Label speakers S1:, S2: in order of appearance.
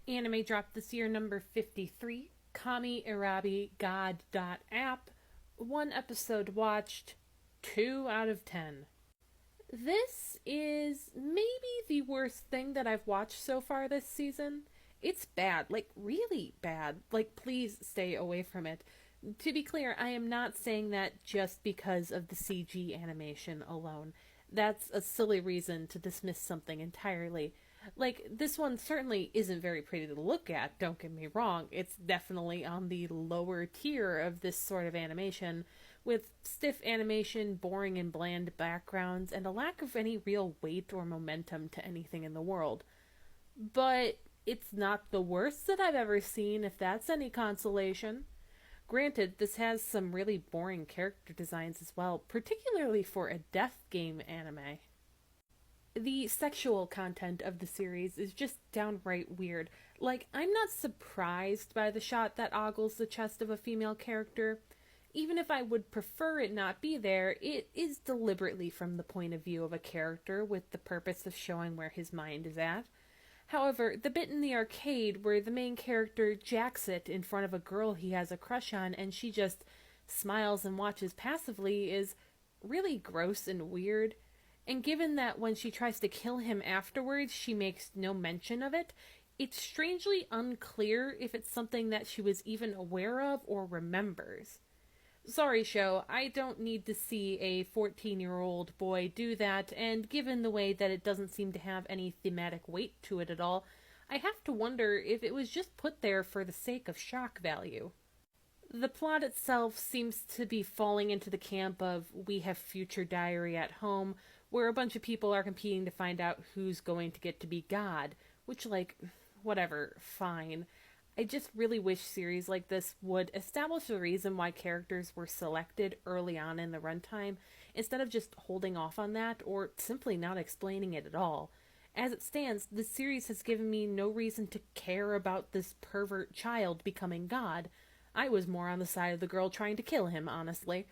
S1: Anime dropped this year, number 53. KamiErabi, God.app. 1 episode watched, 2 out of 10. This is maybe the worst thing that I've watched so far this season. It's bad, like really bad. Like, please stay away from it. To be clear, I am not saying that just because of the CG animation alone. That's a silly reason to dismiss something entirely. Like, this one certainly isn't very pretty to look at, don't get me wrong. It's definitely on the lower tier of this sort of animation, with stiff animation, boring and bland backgrounds, and a lack of any real weight or momentum to anything in the world. But it's not the worst that I've ever seen, if that's any consolation. Granted, this has some really boring character designs as well, particularly for a death game anime. The sexual content of the series is just downright weird. Like, I'm not surprised by the shot that ogles the chest of a female character. Even if I would prefer it not be there, it is deliberately from the point of view of a character with the purpose of showing where his mind is at. However, the bit in the arcade where the main character jacks it in front of a girl he has a crush on and she just smiles and watches passively is really gross and weird. And given that when she tries to kill him afterwards, she makes no mention of it, it's strangely unclear if it's something that she was even aware of or remembers. Sorry, show, I don't need to see a 14-year-old boy do that, and given the way that it doesn't seem to have any thematic weight to it at all, I have to wonder if it was just put there for the sake of shock value. The plot itself seems to be falling into the camp of We Have Future Diary at Home, where a bunch of people are competing to find out who's going to get to be God, which, like, whatever, fine. I just really wish series like this would establish the reason why characters were selected early on in the runtime, instead of just holding off on that, or simply not explaining it at all. As it stands, the series has given me no reason to care about this pervert child becoming God. I was more on the side of the girl trying to kill him, honestly.